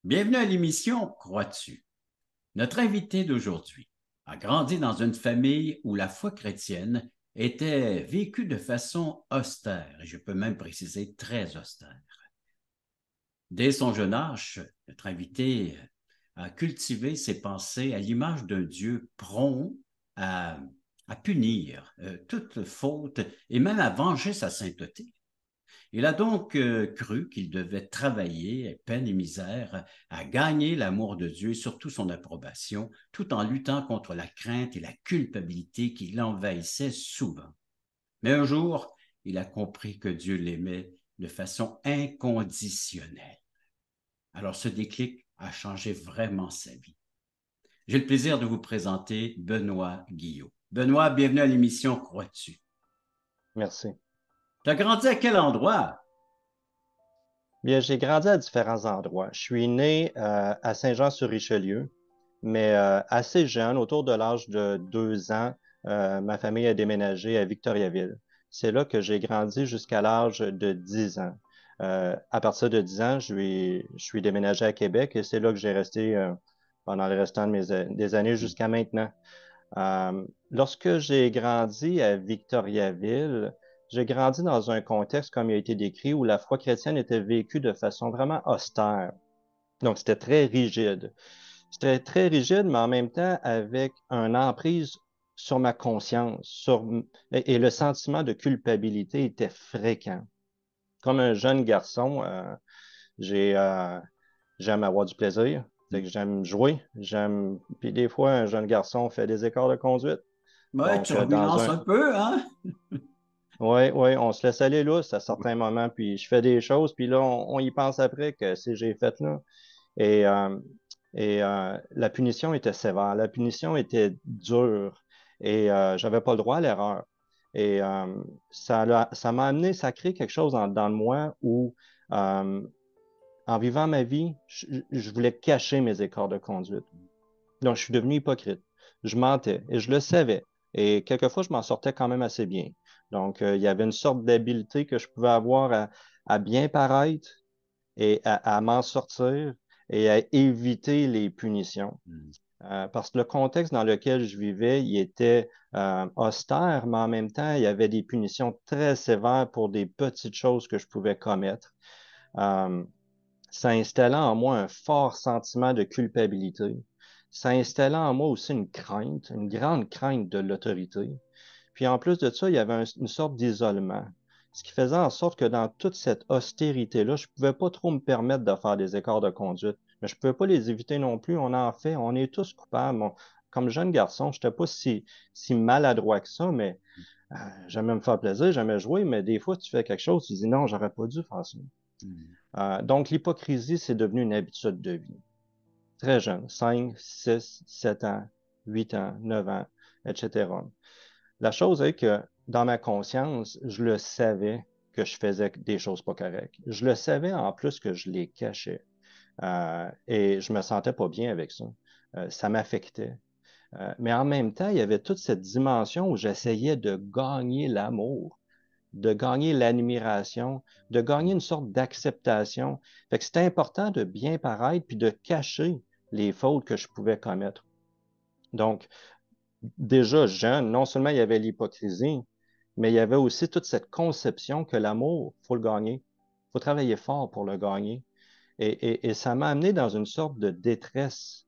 Bienvenue à l'émission Crois-tu? Notre invité d'aujourd'hui a grandi dans une famille où la foi chrétienne était vécue de façon austère, et je peux même préciser très austère. Dès son jeune âge, notre invité a cultivé ses pensées à l'image d'un Dieu prompt à, à punir toute faute et même à venger sa sainteté. Il a donc cru qu'il devait travailler, peine et misère, à gagner l'amour de Dieu et surtout son approbation, tout en luttant contre la crainte et la culpabilité qui l'envahissaient souvent. Mais un jour, il a compris que Dieu l'aimait de façon inconditionnelle. Alors ce déclic a changé vraiment sa vie. J'ai le plaisir de vous présenter Benoît Guillot. Benoît, bienvenue à l'émission Crois-tu? Merci. Tu as grandi à quel endroit? Bien, j'ai grandi à différents endroits. Je suis né à Saint-Jean-sur-Richelieu, mais assez jeune, autour de l'âge de 2 ans, ma famille a déménagé à Victoriaville. C'est là que j'ai grandi jusqu'à l'âge de 10 ans. À partir de 10 ans, je suis déménagé à Québec et c'est là que j'ai resté pendant le restant des années jusqu'à maintenant. Lorsque j'ai grandi à Victoriaville, j'ai grandi dans un contexte, comme il a été décrit, où la foi chrétienne était vécue de façon vraiment austère. Donc, c'était très rigide. C'était très rigide, mais en même temps avec une emprise sur ma conscience, et le sentiment de culpabilité était fréquent. Comme un jeune garçon, j'ai, euh, j'aime avoir du plaisir. C'est que j'aime jouer, puis des fois, un jeune garçon fait des écarts de conduite. Ouais, Donc, dans turbulence un. un peu, hein? Oui, oui, on se laisse aller là à certains moments, puis je fais des choses, puis là, on y pense après que c'est j'ai fait là. Et, euh, la punition était sévère, la punition était dure, et j'avais pas le droit à l'erreur. Et ça m'a amené, ça a créé quelque chose dans moi où, euh, en vivant ma vie, je voulais cacher mes écarts de conduite. Donc, je suis devenu hypocrite. Je mentais et je le savais. Et quelquefois, je m'en sortais quand même assez bien. Donc, il y avait une sorte d'habileté que je pouvais avoir à bien paraître et à m'en sortir et à éviter les punitions. Parce que le contexte dans lequel je vivais, il était austère, mais en même temps, il y avait des punitions très sévères pour des petites choses que je pouvais commettre. Euh, Ça installant en moi un fort sentiment de culpabilité. Ça installant en moi aussi une crainte, une grande crainte de l'autorité. Puis en plus de ça, il y avait une sorte d'isolement. Ce qui faisait en sorte que dans toute cette austérité-là, je ne pouvais pas trop me permettre de faire des écarts de conduite. Mais je ne pouvais pas les éviter non plus. On en fait, on est tous coupables. Comme jeune garçon, je n'étais pas si maladroit que ça, mais j'aimais me faire plaisir, j'aimais jouer, mais des fois, tu fais quelque chose, tu dis non, j'aurais pas dû faire ça. Donc, l'hypocrisie, c'est devenu une habitude de vie. Très jeune, 5, 6, 7 ans, 8 ans, 9 ans, etc. La chose est que dans ma conscience, je le savais que je faisais des choses pas correctes. Je le savais en plus que je les cachais. Et je me sentais pas bien avec ça. Ça m'affectait. Mais en même temps, il y avait toute cette dimension où j'essayais de gagner l'amour, de gagner l'admiration, de gagner une sorte d'acceptation. Fait que c'était important de bien paraître puis de cacher les fautes que je pouvais commettre. Donc, déjà jeune, non seulement il y avait l'hypocrisie, mais il y avait aussi toute cette conception que l'amour, faut le gagner. Faut travailler fort pour le gagner. Et ça m'a amené dans une sorte de détresse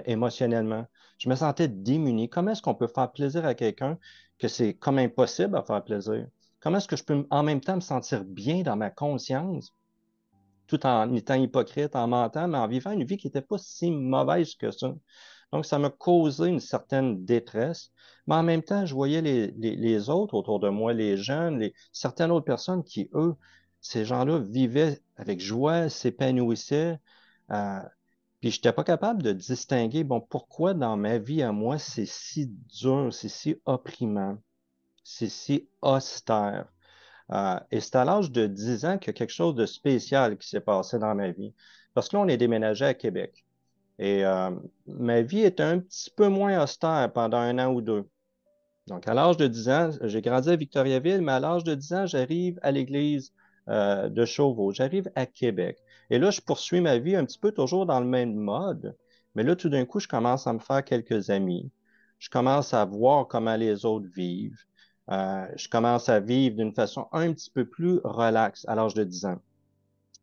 émotionnellement. Je me sentais démuni. Comment est-ce qu'on peut faire plaisir à quelqu'un que c'est comme impossible à faire plaisir? Comment est-ce que je peux en même temps me sentir bien dans ma conscience, tout en étant hypocrite, en mentant, mais en vivant une vie qui n'était pas si mauvaise que ça? Donc, ça m'a causé une certaine détresse, mais en même temps, je voyais les autres autour de moi, les jeunes, certaines autres personnes qui, eux, ces gens-là vivaient avec joie, s'épanouissaient. Euh, Puis, je n'étais pas capable de distinguer, bon, pourquoi dans ma vie à moi, c'est si dur, c'est si opprimant, c'est si austère. Et c'est à l'âge de 10 ans qu'il y a quelque chose de spécial qui s'est passé dans ma vie. Parce que là, on est déménagé à Québec. Et ma vie était un petit peu moins austère pendant 1 an ou 2. Donc, à l'âge de 10 ans, j'ai grandi à Victoriaville, mais à l'âge de 10 ans, j'arrive à l'église de Chauveau. J'arrive à Québec. Et là, je poursuis ma vie un petit peu toujours dans le même mode. Mais là, tout d'un coup, je commence à me faire quelques amis. Je commence à voir comment les autres vivent. Je commence à vivre d'une façon un petit peu plus relaxe à l'âge de 10 ans.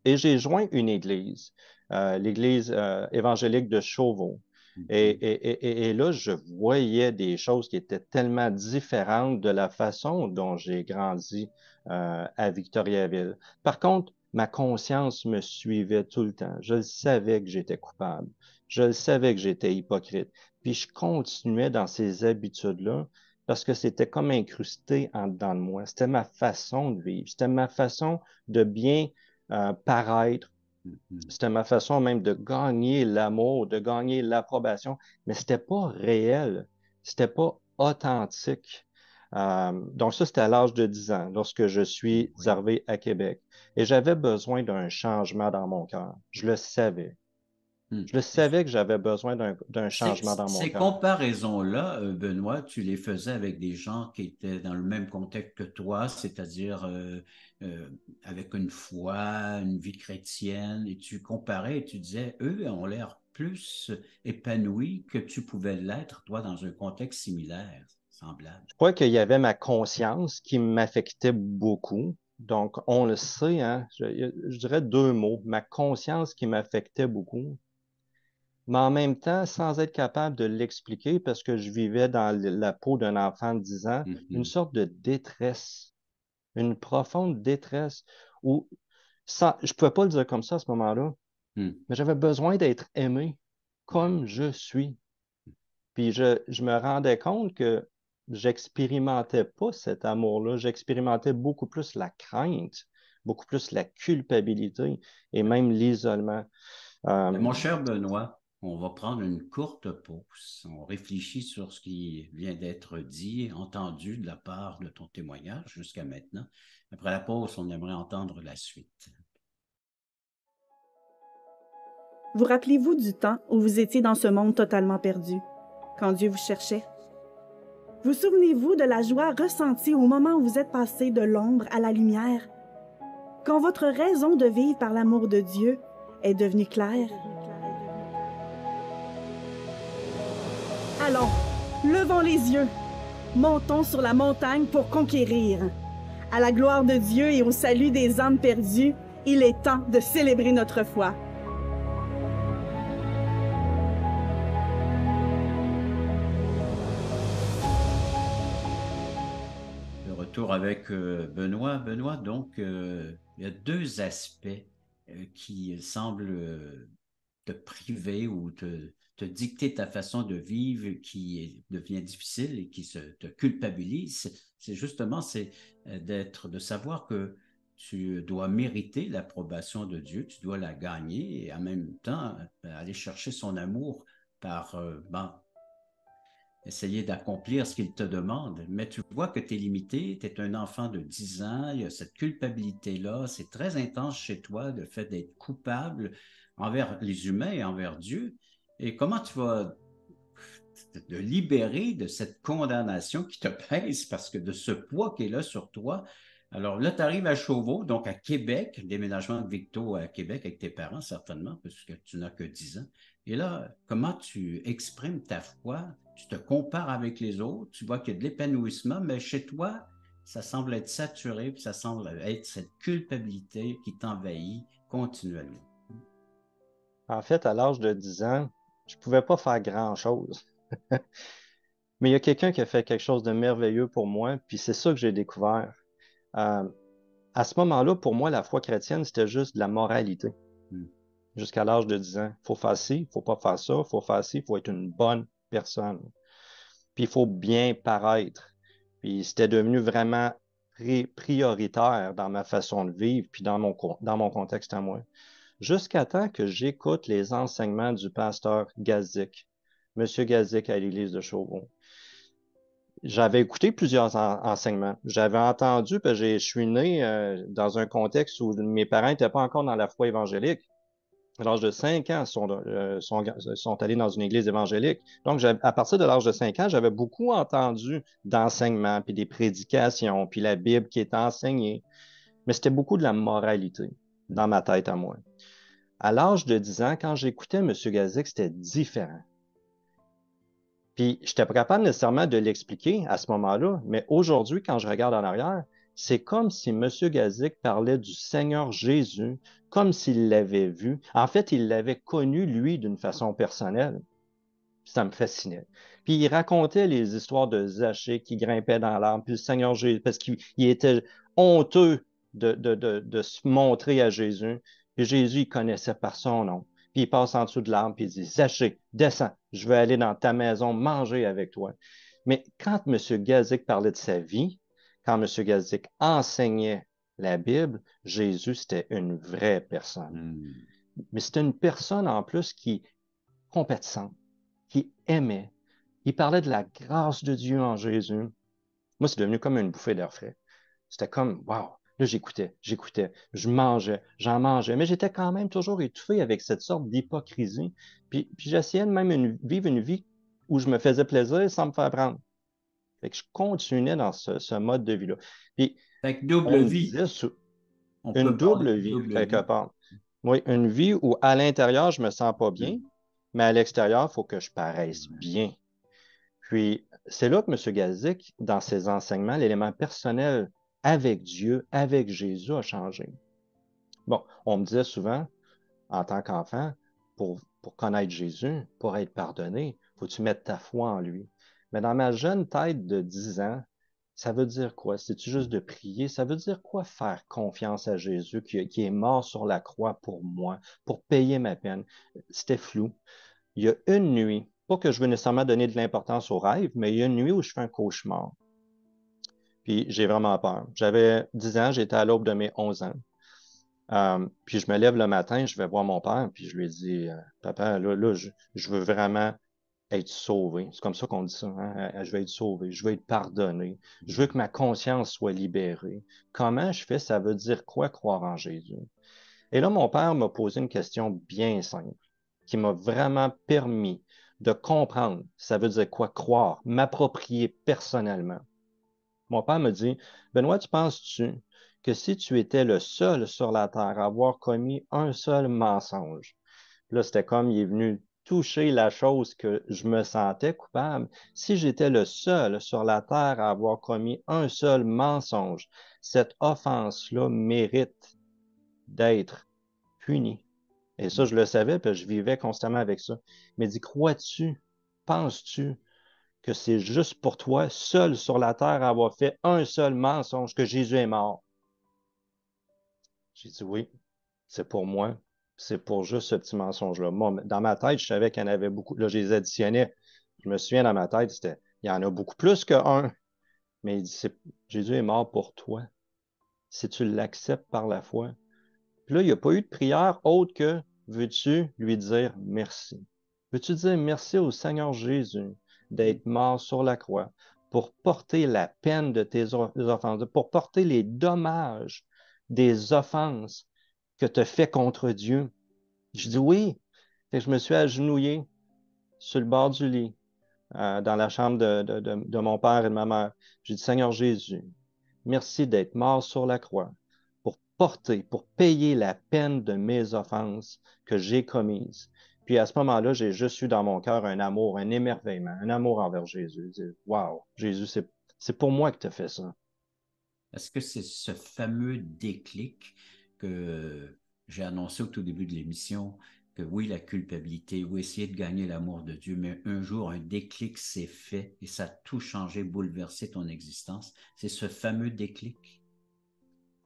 Et j'ai joint une église, l'église évangélique de Chauveau. Mhm. Et là, je voyais des choses qui étaient tellement différentes de la façon dont j'ai grandi à Victoriaville. Par contre, ma conscience me suivait tout le temps. Je le savais que j'étais coupable. Je le savais que j'étais hypocrite. Puis je continuais dans ces habitudes-là parce que c'était comme incrusté en dedans de moi. C'était ma façon de vivre. C'était ma façon de bien paraître. Mhm. C'était ma façon même de gagner l'amour, de gagner l'approbation, mais c'était pas réel, c'était pas authentique. Donc ça, c'était à l'âge de 10 ans, lorsque je suis Oui. arrivé à Québec. Et j'avais besoin d'un changement dans mon cœur. Je le savais. Hmm. Je le savais que j'avais besoin d'un Ces, changement dans mon ces cœur. comparaisons-là, Benoît, tu les faisais avec des gens qui étaient dans le même contexte que toi, c'est-à-dire euh, avec une foi, une vie chrétienne, et tu comparais et tu disais, eux ont l'air plus épanouis que tu pouvais l'être, toi, dans un contexte similaire, semblable. Je crois qu'il y avait ma conscience qui m'affectait beaucoup. Donc, on le sait, hein, je dirais deux mots, ma conscience qui m'affectait beaucoup, mais en même temps, sans être capable de l'expliquer, parce que je vivais dans la peau d'un enfant de 10 ans, une Mhm. sorte de détresse, une profonde détresse, où je ne pouvais pas le dire comme ça à ce moment-là, Hmm. mais j'avais besoin d'être aimé Ouais. comme je suis. Puis je me rendais compte que j'expérimentais pas cet amour-là, j'expérimentais beaucoup plus la crainte, beaucoup plus la culpabilité et même l'isolement. Mais Euh, mon cher Benoît, on va prendre une courte pause. On réfléchit sur ce qui vient d'être dit, entendu de la part de ton témoignage jusqu'à maintenant. Après la pause, on aimerait entendre la suite. Vous rappelez-vous du temps où vous étiez dans ce monde totalement perdu, quand Dieu vous cherchait? Vous souvenez-vous de la joie ressentie au moment où vous êtes passé de l'ombre à la lumière, quand votre raison de vivre par l'amour de Dieu est devenue claire? Allons, levons les yeux, montons sur la montagne pour conquérir. À la gloire de Dieu et au salut des âmes perdues, il est temps de célébrer notre foi. Le retour avec Benoît. Benoît, donc, il y a deux aspects qui semblent te priver ou te dicter ta façon de vivre devient difficile et qui te culpabilise. C'est justement de savoir que tu dois mériter l'approbation de Dieu, tu dois la gagner et en même temps aller chercher son amour par essayer d'accomplir ce qu'il te demande. Mais tu vois que tu es limité, tu es un enfant de 10 ans, il y a cette culpabilité-là, c'est très intense chez toi, le fait d'être coupable envers les humains et envers Dieu. Et comment tu vas te libérer de cette condamnation qui te pèse parce que de ce poids qui est là sur toi. Alors là, tu arrives à Chauveau, donc à Québec, déménagement de Victo à Québec avec tes parents, certainement, parce que tu n'as que 10 ans. Et là, comment tu exprimes ta foi? Tu te compares avec les autres, tu vois qu'il y a de l'épanouissement, mais chez toi, ça semble être saturé, puis ça semble être cette culpabilité qui t'envahit continuellement. En fait, à l'âge de 10 ans, je pouvais pas faire grand-chose. Mais il y a quelqu'un qui a fait quelque chose de merveilleux pour moi, puis c'est ça que j'ai découvert. Euh, à ce moment-là, pour moi, la foi chrétienne, c'était juste de la moralité. Hmm. Jusqu'à l'âge de 10 ans. Il faut faire ci, il faut pas faire ça, il faut faire ci, il faut être une bonne personne. Puis il faut bien paraître. Puis c'était devenu vraiment prioritaire dans ma façon de vivre, puis dans mon contexte à moi. Jusqu'à temps que j'écoute les enseignements du pasteur Gazik, Monsieur Gazik à l'église de Chauvron. J'avais écouté plusieurs enseignements. J'avais entendu, parce que je suis né dans un contexte où mes parents n'étaient pas encore dans la foi évangélique. À l'âge de 5 ans, sont allés dans une église évangélique. Donc, à partir de l'âge de 5 ans, j'avais beaucoup entendu d'enseignements, puis des prédications, puis la Bible qui était enseignée. Mais c'était beaucoup de la moralité dans ma tête à moi. À l'âge de 10 ans, quand j'écoutais M. Gazik, c'était différent. Puis, je n'étais pas capable nécessairement de l'expliquer à ce moment-là, mais aujourd'hui, quand je regarde en arrière, c'est comme si M. Gazik parlait du Seigneur Jésus, comme s'il l'avait vu. En fait, il l'avait connu, lui, d'une façon personnelle. Ça me fascinait. Puis il racontait les histoires de Zachée qui grimpait dans l'arbre, puis le Seigneur Jésus, parce qu'il était honteux de se montrer à Jésus. Puis Jésus, il connaissait par son nom. Puis il passe en dessous de l'arbre, puis il dit, Zachée, descends, je veux aller dans ta maison manger avec toi. Mais quand M. Gazik parlait de sa vie, quand M. Gazik enseignait la Bible, Jésus, c'était une vraie personne. Hmm. Mais c'était une personne en plus qui compatissante, qui aimait. Il parlait de la grâce de Dieu en Jésus. Moi, c'est devenu comme une bouffée d'air frais. C'était comme, wow. Là, j'écoutais, j'en mangeais, mais j'étais quand même toujours étouffé avec cette sorte d'hypocrisie. Puis j'essayais de même vivre une vie où je me faisais plaisir sans me faire prendre. Fait que je continuais dans ce mode de vie-là. Puis Fait que on double me vie. disait On une peut parler double de vie, double quelque vie. part. Oui, une vie où à l'intérieur, je me sens pas bien, Hmm. mais à l'extérieur, il faut que je paraisse Ouais. bien. Puis, c'est là que M. Gazik, dans ses enseignements, l'élément personnel avec Dieu, avec Jésus a changé. Bon, on me disait souvent, en tant qu'enfant, pour connaître Jésus, pour être pardonné, faut-tu mettre ta foi en lui. Mais dans ma jeune tête de 10 ans, ça veut dire quoi? C'est-tu juste de prier? Ça veut dire quoi faire confiance à Jésus qui est mort sur la croix pour moi, pour payer ma peine? C'était flou. Il y a une nuit, pas que je veux nécessairement donner de l'importance au rêve, mais il y a une nuit où je fais un cauchemar. Puis j'ai vraiment peur. J'avais 10 ans, j'étais à l'aube de mes 11 ans. Puis je me lève le matin, je vais voir mon père, puis je lui dis, Papa, je veux vraiment être sauvé. C'est comme ça qu'on dit ça, hein? Je veux être sauvé, je veux être pardonné, je veux que ma conscience soit libérée. Comment je fais? Ça veut dire quoi croire en Jésus? Et là, mon père m'a posé une question bien simple, qui m'a vraiment permis de comprendre ça veut dire quoi croire, m'approprier personnellement. Mon père me dit, Benoît, tu penses-tu que si tu étais le seul sur la terre à avoir commis un seul mensonge, là, c'était comme il est venu toucher la chose que je me sentais coupable. Si j'étais le seul sur la terre à avoir commis un seul mensonge, cette offense-là mérite d'être punie. Et ça, je le savais, puis je vivais constamment avec ça. Mais dit, crois-tu, penses-tu que c'est juste pour toi, seul sur la terre, à avoir fait un seul mensonge, que Jésus est mort? J'ai dit oui, c'est pour moi. C'est pour juste ce petit mensonge-là. Moi, dans ma tête, je savais qu'il y en avait beaucoup. Là, je les additionnais. Je me souviens dans ma tête, il y en a beaucoup plus qu'un. Mais il dit, Jésus est mort pour toi. Si tu l'acceptes par la foi. Puis là, il n'y a pas eu de prière autre que veux-tu lui dire merci? Veux-tu dire merci au Seigneur Jésus d'être mort sur la croix pour porter la peine de tes offenses, pour porter les dommages des offenses que tu as fait contre Dieu? Je dis oui. Fait que je me suis agenouillé sur le bord du lit, dans la chambre de mon père et de ma mère. J'ai dit, Seigneur Jésus, merci d'être mort sur la croix pour porter, pour payer la peine de mes offenses que j'ai commises. Puis à ce moment-là, j'ai juste eu dans mon cœur un amour, un émerveillement, un amour envers Jésus. Waouh, Jésus, c'est pour moi que tu as fait ça. Est-ce que c'est ce fameux déclic que j'ai annoncé au tout début de l'émission, que oui, la culpabilité, oui, essayer de gagner l'amour de Dieu, mais un jour, un déclic s'est fait et ça a tout changé, bouleversé ton existence. C'est ce fameux déclic?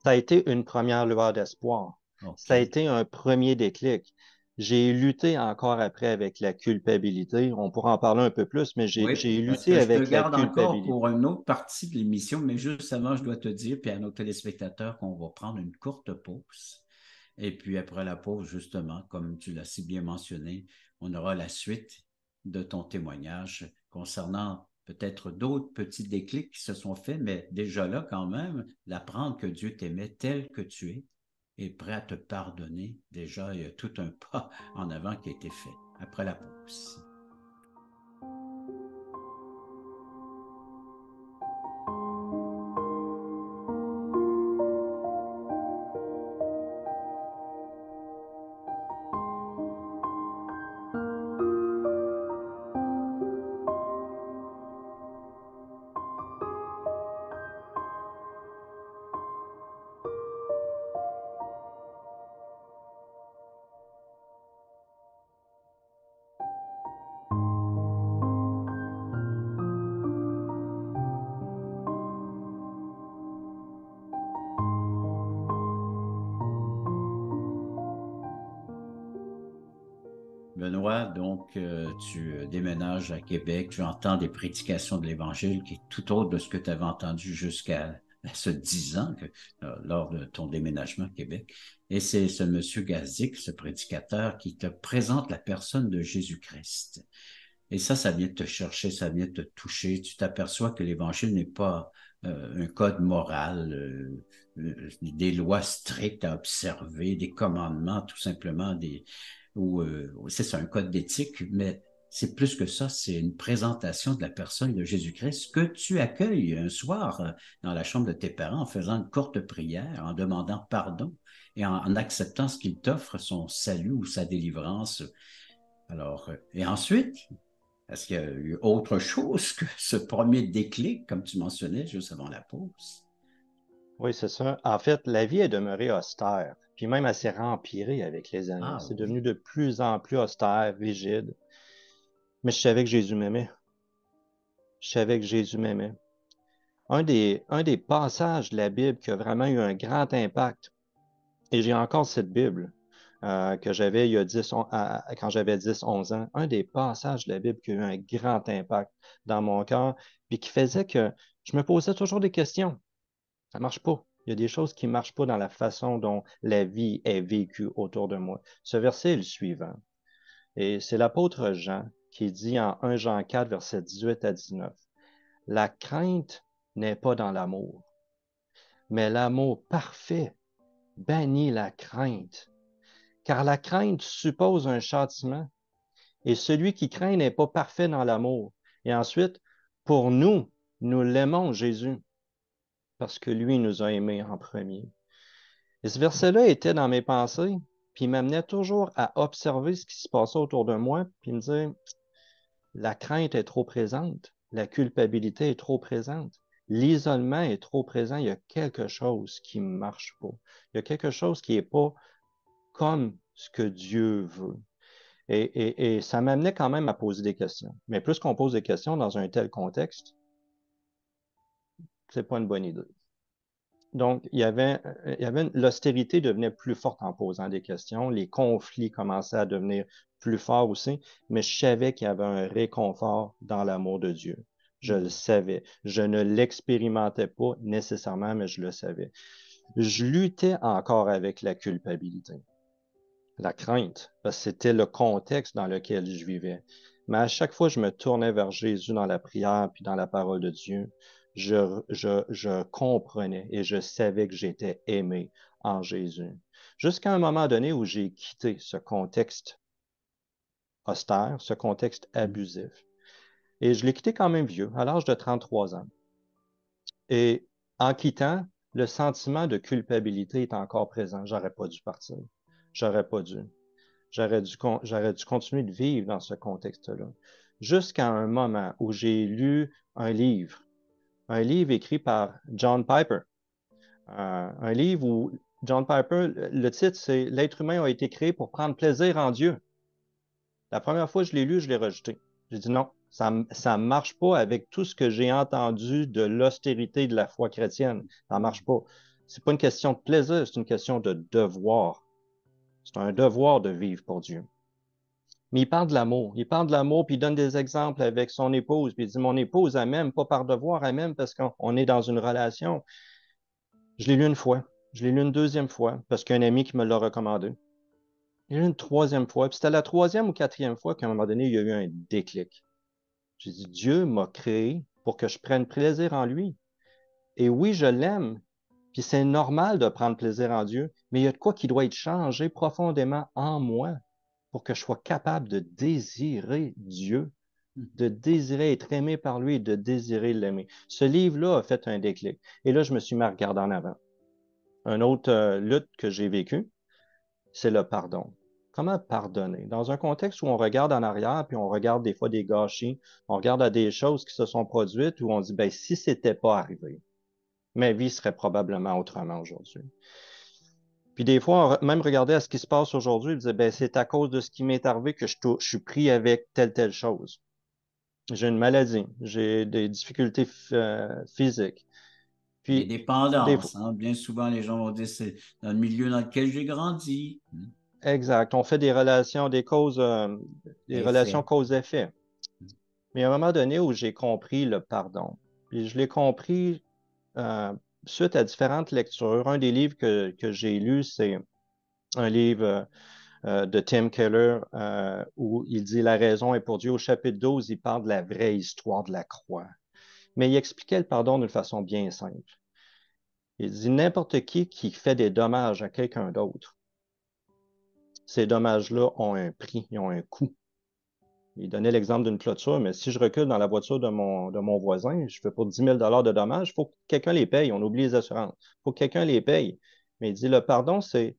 Ça a été une première lueur d'espoir. Ça a OK. été un premier déclic. J'ai lutté encore après avec la culpabilité. On pourra en parler un peu plus, mais Oui, j'ai parce lutté que je te avec la garde encore culpabilité. pour une autre partie de l'émission, mais juste avant, je dois te dire, puis à nos téléspectateurs, qu'on va prendre une courte pause. Et puis après la pause, justement, comme tu l'as si bien mentionné, on aura la suite de ton témoignage concernant peut-être d'autres petits déclics qui se sont faits, mais déjà là, quand même, d'apprendre que Dieu t'aimait tel que tu es et prêt à te pardonner. Déjà, il y a tout un pas en avant qui a été fait après la pause. toi, donc, tu déménages à Québec, tu entends des prédications de l'Évangile qui est tout autre de ce que tu avais entendu jusqu'à ce 10 ans lors de ton déménagement à Québec. Et c'est ce monsieur Gazik, ce prédicateur, qui te présente la personne de Jésus-Christ. Et ça vient te chercher, ça vient te toucher. Tu t'aperçois que l'Évangile n'est pas un code moral, des lois strictes à observer, des commandements, tout simplement, c'est ça, un code d'éthique, mais c'est plus que ça, c'est une présentation de la personne de Jésus-Christ que tu accueilles un soir dans la chambre de tes parents en faisant une courte prière, en demandant pardon et en acceptant ce qu'il t'offre, son salut ou sa délivrance. Alors, et ensuite, est-ce qu'il y a eu autre chose que ce premier déclic, comme tu mentionnais juste avant la pause? Oui, c'est ça. En fait, la vie est demeurée austère, puis même elle s'est empirée avec les années. Ah C'est devenu oui. de plus en plus austère, rigide. Mais je savais que Jésus m'aimait. Je savais que Jésus m'aimait. Un des passages de la Bible qui a vraiment eu un grand impact, et j'ai encore cette Bible que j'avais il y a quand j'avais 10, 11 ans, un des passages de la Bible qui a eu un grand impact dans mon cœur, puis qui faisait que je me posais toujours des questions. Ça marche pas. Il y a des choses qui ne marchent pas dans la façon dont la vie est vécue autour de moi. Ce verset est le suivant. Et c'est l'apôtre Jean qui dit en 1 Jean 4, versets 18 à 19. La crainte n'est pas dans l'amour, mais l'amour parfait bannit la crainte, car la crainte suppose un châtiment, et celui qui craint n'est pas parfait dans l'amour. Et ensuite, pour nous, nous l'aimons Jésus, parce que lui nous a aimés en premier. Et ce verset-là était dans mes pensées, puis il m'amenait toujours à observer ce qui se passait autour de moi, puis me dire, la crainte est trop présente, la culpabilité est trop présente, l'isolement est trop présent, il y a quelque chose qui ne marche pas. Il y a quelque chose qui n'est pas comme ce que Dieu veut. Et ça m'amenait quand même à poser des questions. Mais plus qu'on pose des questions dans un tel contexte, c'est pas une bonne idée. Donc, l'austérité devenait plus forte en posant des questions. Les conflits commençaient à devenir plus forts aussi, mais je savais qu'il y avait un réconfort dans l'amour de Dieu. Je le savais. Je ne l'expérimentais pas nécessairement, mais je le savais. Je luttais encore avec la culpabilité, la crainte, parce que c'était le contexte dans lequel je vivais. Mais à chaque fois, je me tournais vers Jésus dans la prière puis dans la parole de Dieu. Je comprenais et je savais que j'étais aimé en Jésus. Jusqu'à un moment donné où j'ai quitté ce contexte austère, ce contexte abusif. Et je l'ai quitté quand même vieux, à l'âge de 33 ans. Et en quittant, le sentiment de culpabilité est encore présent. J'aurais pas dû partir. J'aurais pas dû. J'aurais dû continuer de vivre dans ce contexte-là. Jusqu'à un moment où j'ai lu un livre écrit par John Piper. Un livre où John Piper, le titre, c'est L'être humain a été créé pour prendre plaisir en Dieu. La première fois que je l'ai lu, je l'ai rejeté. J'ai dit non, ça ne marche pas avec tout ce que j'ai entendu de l'austérité de la foi chrétienne. Ça ne marche pas. C'est pas une question de plaisir, c'est une question de devoir. C'est un devoir de vivre pour Dieu. Mais il parle de l'amour. Il parle de l'amour, puis il donne des exemples avec son épouse. Puis il dit, mon épouse, elle m'aime, pas par devoir, elle m'aime parce qu'on est dans une relation. Je l'ai lu une fois. Je l'ai lu une deuxième fois parce qu'il y a un ami qui me l'a recommandé. Je l'ai lu une troisième fois. Puis c'était la troisième ou quatrième fois qu'à un moment donné, il y a eu un déclic. J'ai dit, Dieu m'a créé pour que je prenne plaisir en lui. Et oui, je l'aime. Puis c'est normal de prendre plaisir en Dieu, mais il y a de quoi qui doit être changé profondément en moi pour que je sois capable de désirer Dieu, de désirer être aimé par lui et de désirer l'aimer. Ce livre-là a fait un déclic. Et là, je me suis mis à regarder en avant. Une autre lutte que j'ai vécue, c'est le pardon. Comment pardonner? Dans un contexte où on regarde en arrière, puis on regarde des fois des gâchis, on regarde à des choses qui se sont produites, où on dit, ben, si c'était pas arrivé, ma vie serait probablement autrement aujourd'hui. Puis des fois, on même regarder à ce qui se passe aujourd'hui, disait, ben, c'est à cause de ce qui m'est arrivé que je suis pris avec telle chose. J'ai une maladie, j'ai des difficultés physiques. Les Puis des fois, dépendances, hein? Bien souvent, les gens vont dire c'est dans le milieu dans lequel j'ai grandi. exact. On fait des relations, des causes, des relations Effet. cause-effet. Mais à un moment donné où j'ai compris le pardon, puis je l'ai compris euh, suite à différentes lectures. Un des livres que j'ai lu, c'est un livre de Tim Keller où il dit La raison est pour Dieu. Au chapitre 12, il parle de la vraie histoire de la croix. Mais il expliquait le pardon d'une façon bien simple. Il dit n'importe qui fait des dommages à quelqu'un d'autre, ces dommages-là ont un prix, ils ont un coût. Il donnait l'exemple d'une clôture, mais si je recule dans la voiture de mon voisin, je fais pour 10 000 de dommages, il faut que quelqu'un les paye. On oublie les assurances. Il faut que quelqu'un les paye. Mais il dit le pardon, c'est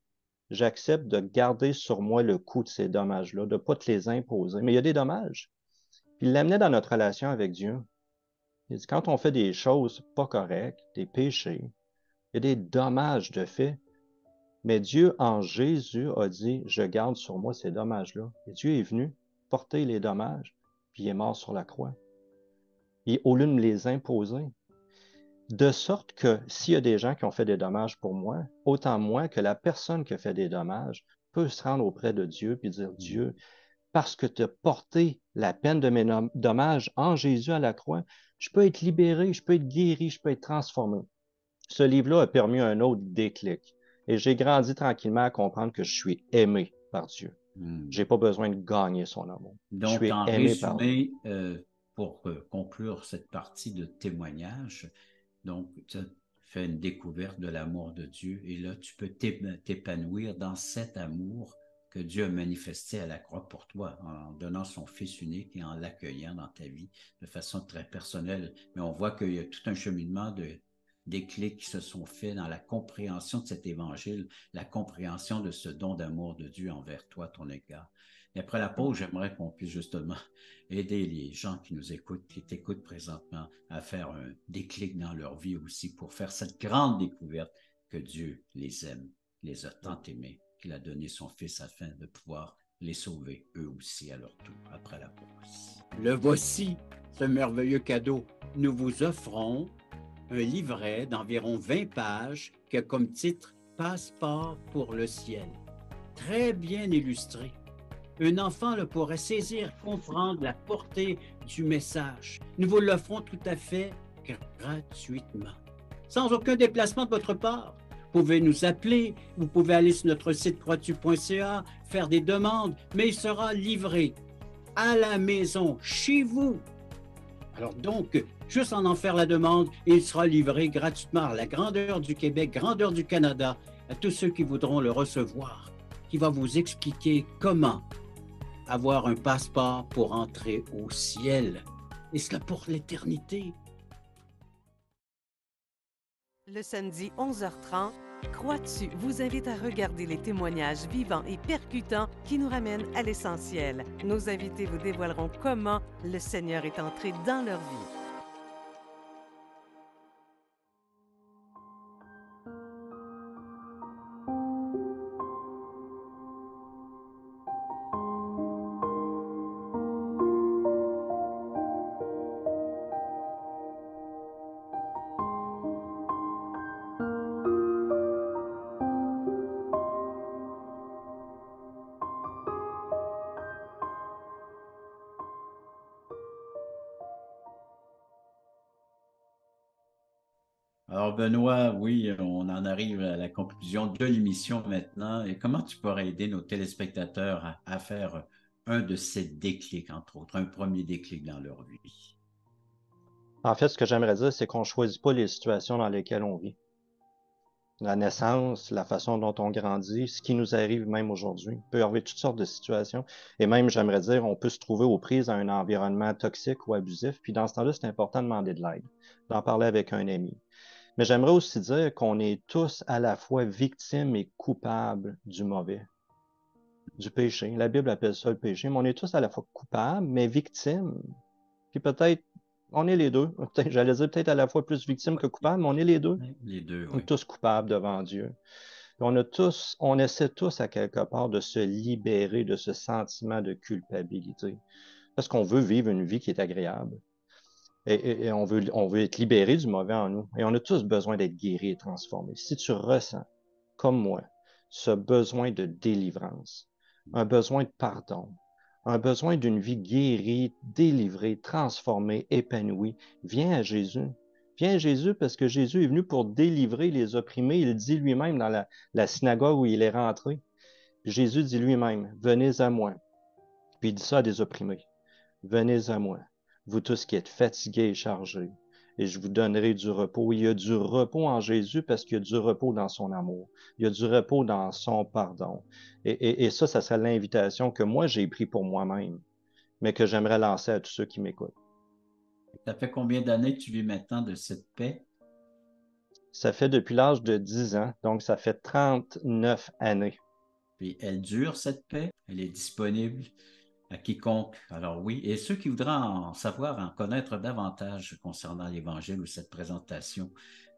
j'accepte de garder sur moi le coût de ces dommages-là, de ne pas te les imposer. Mais il y a des dommages. Puis il l'amenait dans notre relation avec Dieu. Il dit quand on fait des choses pas correctes, des péchés, il y a des dommages de fait. Mais Dieu, en Jésus, a dit, je garde sur moi ces dommages-là. Et Dieu est venu porter les dommages, puis il est mort sur la croix. Et au lieu de me les imposer, de sorte que s'il y a des gens qui ont fait des dommages pour moi, autant moi que la personne qui a fait des dommages peut se rendre auprès de Dieu puis dire, Dieu, parce que tu as porté la peine de mes dommages en Jésus à la croix, je peux être libéré, je peux être guéri, je peux être transformé. Ce livre-là a permis un autre déclic. Et j'ai grandi tranquillement à comprendre que je suis aimé par Dieu. Je n'ai pas besoin de gagner son amour. Je Donc, suis en aimé par lui. résumé, pour conclure cette partie de témoignage, donc tu as fait une découverte de l'amour de Dieu et là, tu peux t'épanouir dans cet amour que Dieu a manifesté à la croix pour toi en donnant son Fils unique et en l'accueillant dans ta vie de façon très personnelle. Mais on voit qu'il y a tout un cheminement des clés qui se sont faits dans la compréhension de cet évangile, la compréhension de ce don d'amour de Dieu envers toi, ton égard. Et après la pause, j'aimerais qu'on puisse justement aider les gens qui nous écoutent, qui t'écoutent présentement, à faire un déclic dans leur vie aussi pour faire cette grande découverte que Dieu les aime, les a tant aimés, qu'il a donné son Fils afin de pouvoir les sauver eux aussi à leur tour après la pause. Le voici, ce merveilleux cadeau. Nous vous offrons un livret d'environ 20 pages qui a comme titre Passeport pour le ciel. Très bien illustré. Un enfant le pourrait saisir, comprendre la portée du message. Nous vous l'offrons tout à fait gratuitement, sans aucun déplacement de votre part. Vous pouvez nous appeler, vous pouvez aller sur notre site croixtu.ca, faire des demandes, mais il sera livré à la maison, chez vous. Alors donc, juste en faire la demande, et il sera livré gratuitement à la grandeur du Québec, grandeur du Canada, à tous ceux qui voudront le recevoir, qui va vous expliquer comment avoir un passeport pour entrer au ciel, et cela pour l'éternité. Le samedi 11h30, Croix-tu vous invite à regarder les témoignages vivants et percutants qui nous ramènent à l'essentiel. Nos invités vous dévoileront comment le Seigneur est entré dans leur vie. Alors, Benoît, oui, on en arrive à la conclusion de l'émission maintenant. Et comment tu pourrais aider nos téléspectateurs à faire un de ces déclics, entre autres, un premier déclic dans leur vie? En fait, ce que j'aimerais dire, c'est qu'on ne choisit pas les situations dans lesquelles on vit. La naissance, la façon dont on grandit, ce qui nous arrive même aujourd'hui. Il peut y avoir toutes sortes de situations. Et même, j'aimerais dire, on peut se trouver aux prises à un environnement toxique ou abusif. Puis dans ce temps-là, c'est important de demander de l'aide, d'en parler avec un ami. Mais j'aimerais aussi dire qu'on est tous à la fois victimes et coupables du mauvais, du péché. La Bible appelle ça le péché, mais on est tous à la fois coupables, mais victimes. Puis peut-être, on est les deux. J'allais dire peut-être à la fois plus victimes que coupables, mais on est les deux. Les deux, On oui. est tous coupables devant Dieu. On essaie tous à quelque part de se libérer de ce sentiment de culpabilité. Parce qu'on veut vivre une vie qui est agréable. Et on veut être libéré du mauvais en nous. Et on a tous besoin d'être guéris et transformés. Si tu ressens, comme moi, ce besoin de délivrance, un besoin de pardon, un besoin d'une vie guérie, délivrée, transformée, épanouie, viens à Jésus. Viens à Jésus parce que Jésus est venu pour délivrer les opprimés. Il dit lui-même dans la synagogue où il est rentré. Jésus dit lui-même, venez à moi. Puis il dit ça à des opprimés. Venez à moi, vous tous qui êtes fatigués et chargés, et je vous donnerai du repos. Il y a du repos en Jésus parce qu'il y a du repos dans son amour. Il y a du repos dans son pardon. Et ça serait l'invitation que moi, j'ai pris pour moi-même, mais que j'aimerais lancer à tous ceux qui m'écoutent. Ça fait combien d'années que tu vis maintenant de cette paix? Ça fait depuis l'âge de 10 ans, donc ça fait 39 années. Puis elle dure, cette paix? Elle est disponible à quiconque. Alors oui, et ceux qui voudraient en savoir, en connaître davantage concernant l'Évangile ou cette présentation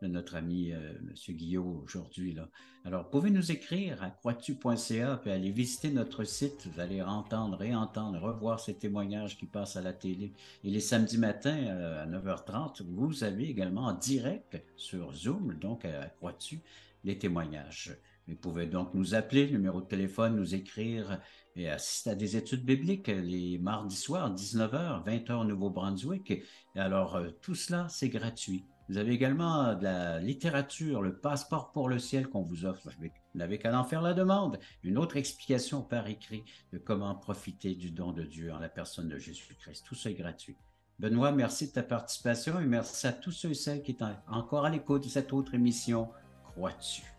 de notre ami M. Guillot aujourd'hui, là. Alors, pouvez nous écrire à croitu.ca puis aller visiter notre site. Vous allez entendre, réentendre, revoir ces témoignages qui passent à la télé. Et les samedis matins à 9h30, vous avez également en direct sur Zoom, donc à Croix-tu, les témoignages. Vous pouvez donc nous appeler, numéro de téléphone, nous écrire et assister à des études bibliques les mardis soirs, 19h, 20h au Nouveau-Brunswick. Et alors, tout cela, c'est gratuit. Vous avez également de la littérature, le passeport pour le ciel qu'on vous offre. Vous n'avez qu'à en faire la demande. Une autre explication par écrit de comment profiter du don de Dieu en la personne de Jésus-Christ. Tout ça est gratuit. Benoît, merci de ta participation et merci à tous ceux et celles qui sont encore à l'écoute de cette autre émission. Crois-tu?